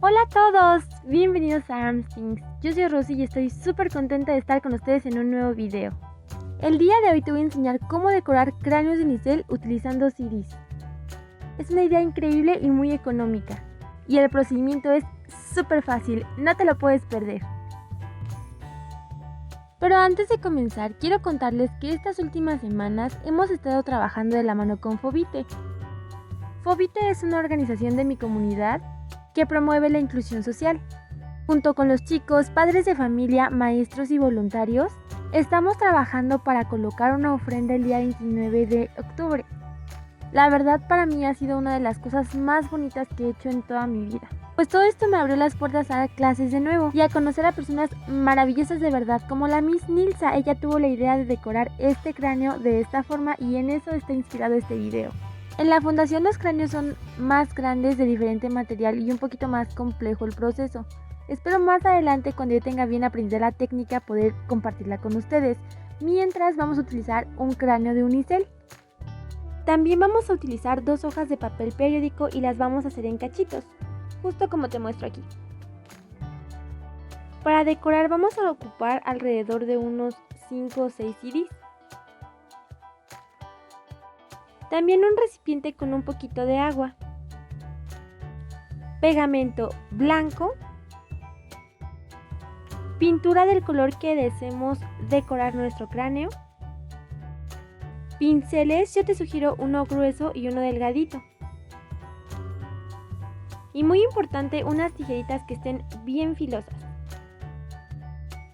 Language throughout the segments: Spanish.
Hola a todos, bienvenidos a Armstings. Yo soy Rosy y estoy súper contenta de estar con ustedes en un nuevo video. El día de hoy te voy a enseñar cómo decorar cráneos de unicel utilizando CDs. Es una idea increíble y muy económica. Y el procedimiento es súper fácil, no te lo puedes perder. Pero antes de comenzar, quiero contarles que estas últimas semanas hemos estado trabajando de la mano con Fobite. Fobite es una organización de mi comunidad que promueve la inclusión social. Junto con los chicos, padres de familia, maestros y voluntarios, estamos trabajando para colocar una ofrenda el día 29 de octubre. La verdad, para mí ha sido una de las cosas más bonitas que he hecho en toda mi vida. Pues todo esto me abrió las puertas a dar clases de nuevo y a conocer a personas maravillosas de verdad, como la Miss Nilsa. Ella tuvo la idea de decorar este cráneo de esta forma y en eso está inspirado este video. En la fundación los cráneos son más grandes, de diferente material y un poquito más complejo el proceso. Espero más adelante, cuando yo tenga bien aprendida la técnica, poder compartirla con ustedes. Mientras vamos a utilizar un cráneo de unicel. También vamos a utilizar 2 hojas de papel periódico y las vamos a hacer en cachitos, justo como te muestro aquí. Para decorar vamos a ocupar alrededor de unos 5 o 6 CDs. También un recipiente con un poquito de agua, pegamento blanco, pintura del color que deseemos decorar nuestro cráneo, pinceles, yo te sugiero uno grueso y uno delgadito. Y muy importante, unas tijeritas que estén bien filosas.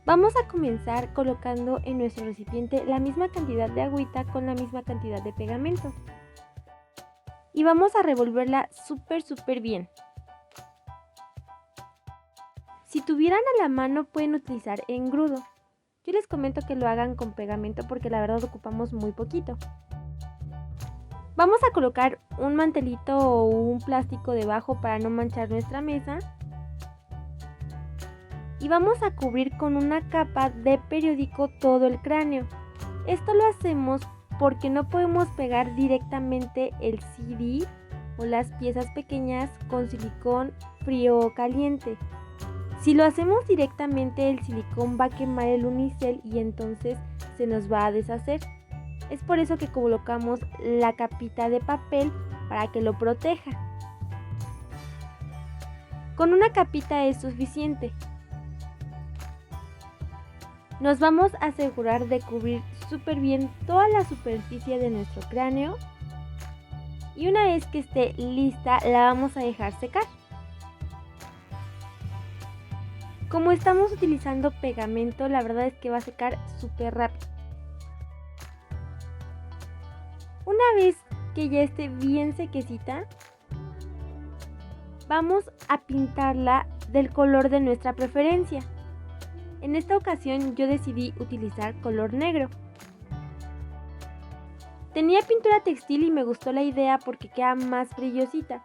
Vamos a comenzar colocando en nuestro recipiente la misma cantidad de agüita con la misma cantidad de pegamento. Y vamos a revolverla súper bien. Si tuvieran a la mano pueden utilizar engrudo. Yo les comento que lo hagan con pegamento porque la verdad ocupamos muy poquito. Vamos a colocar un mantelito o un plástico debajo para no manchar nuestra mesa. Y vamos a cubrir con una capa de periódico todo el cráneo. Esto lo hacemos porque no podemos pegar directamente el CD o las piezas pequeñas con silicón frío o caliente. Si lo hacemos directamente, el silicón va a quemar el unicel y entonces se nos va a deshacer. Es por eso que colocamos la capita de papel para que lo proteja. Con una capita es suficiente. Nos vamos a asegurar de cubrir súper bien toda la superficie de nuestro cráneo. Y una vez que esté lista, la vamos a dejar secar. Como estamos utilizando pegamento, la verdad es que va a secar súper rápido. Una vez que ya esté bien sequecita, vamos a pintarla del color de nuestra preferencia. En esta ocasión yo decidí utilizar color negro. Tenía pintura textil y me gustó la idea porque queda más brillosita,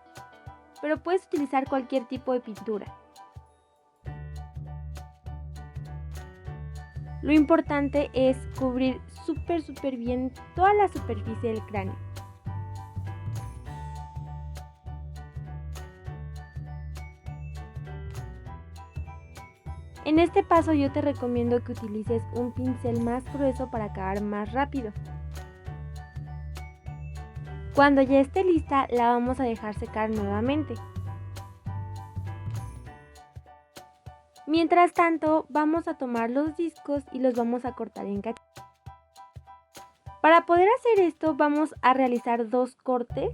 pero puedes utilizar cualquier tipo de pintura. Lo importante es cubrir súper bien toda la superficie del cráneo. En este paso yo te recomiendo que utilices un pincel más grueso para acabar más rápido. Cuando ya esté lista, la vamos a dejar secar nuevamente. Mientras tanto, vamos a tomar los discos y los vamos a cortar en cachitos. Para poder hacer esto, vamos a realizar 2 cortes,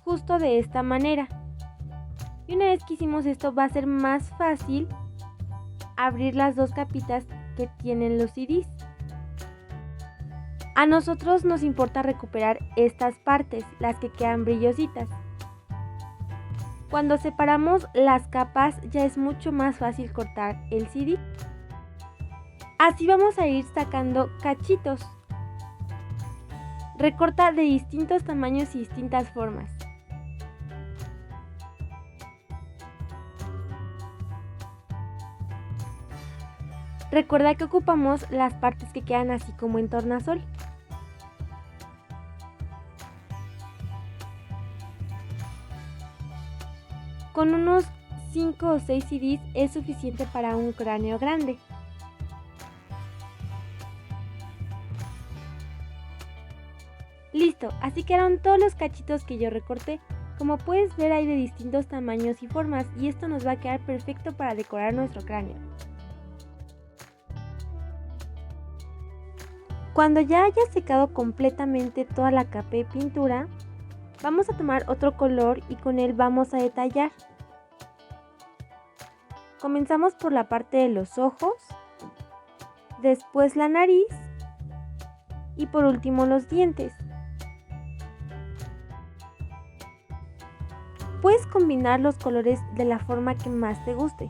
justo de esta manera. Y una vez que hicimos esto, va a ser más fácil abrir las 2 capitas que tienen los CDs. A nosotros nos importa recuperar estas partes, las que quedan brillositas. Cuando separamos las capas ya es mucho más fácil cortar el CD. Así vamos a ir sacando cachitos. Recorta de distintos tamaños y distintas formas. Recuerda que ocupamos las partes que quedan así como en tornasol. Con unos 5 o 6 CDs es suficiente para un cráneo grande. Listo, así quedaron todos los cachitos que yo recorté. Como puedes ver, hay de distintos tamaños y formas y esto nos va a quedar perfecto para decorar nuestro cráneo. Cuando ya haya secado completamente toda la capa de pintura, vamos a tomar otro color y con él vamos a detallar. Comenzamos por la parte de los ojos, después la nariz y por último los dientes. Puedes combinar los colores de la forma que más te guste.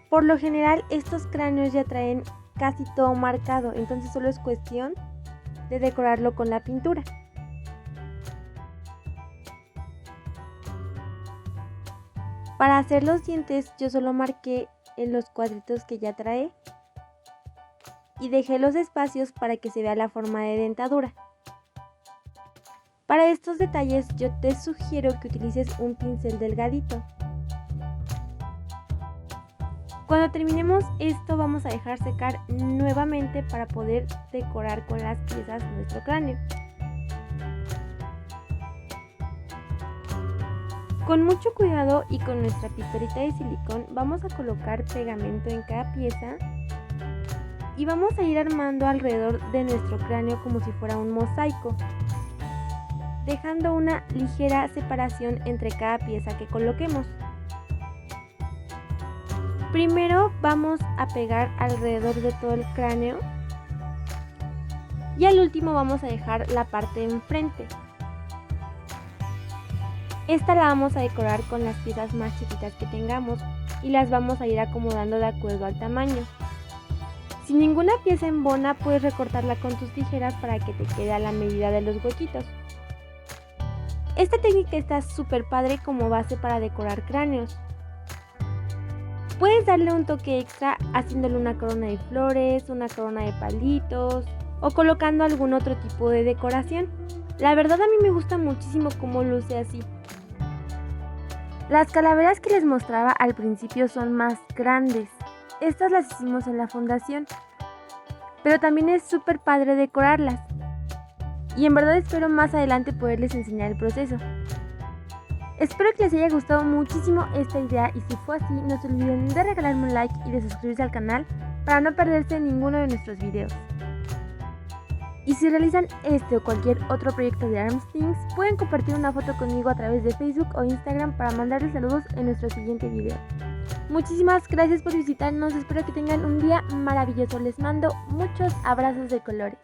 Por lo general estos cráneos ya traen casi todo marcado, entonces solo es cuestión de decorarlo con la pintura. Para hacer los dientes yo solo marqué en los cuadritos que ya trae y dejé los espacios para que se vea la forma de dentadura. Para estos detalles yo te sugiero que utilices un pincel delgadito. Cuando terminemos esto vamos a dejar secar nuevamente para poder decorar con las piezas nuestro cráneo. Con mucho cuidado y con nuestra pistolita de silicón vamos a colocar pegamento en cada pieza y vamos a ir armando alrededor de nuestro cráneo como si fuera un mosaico, dejando una ligera separación entre cada pieza que coloquemos. Primero vamos a pegar alrededor de todo el cráneo y al último vamos a dejar la parte de enfrente. Esta la vamos a decorar con las piezas más chiquitas que tengamos y las vamos a ir acomodando de acuerdo al tamaño. Si ninguna pieza embona, puedes recortarla con tus tijeras para que te quede a la medida de los huequitos. Esta técnica está súper padre como base para decorar cráneos. Puedes darle un toque extra haciéndole una corona de flores, una corona de palitos o colocando algún otro tipo de decoración. La verdad a mí me gusta muchísimo cómo luce así. Las calaveras que les mostraba al principio son más grandes. Estas las hicimos en la fundación, pero también es súper padre decorarlas. Y en verdad espero más adelante poderles enseñar el proceso. Espero que les haya gustado muchísimo esta idea y si fue así, no se olviden de regalarme un like y de suscribirse al canal para no perderse ninguno de nuestros videos. Y si realizan este o cualquier otro proyecto de Armstings, pueden compartir una foto conmigo a través de Facebook o Instagram para mandarles saludos en nuestro siguiente video. Muchísimas gracias por visitarnos, espero que tengan un día maravilloso, les mando muchos abrazos de colores.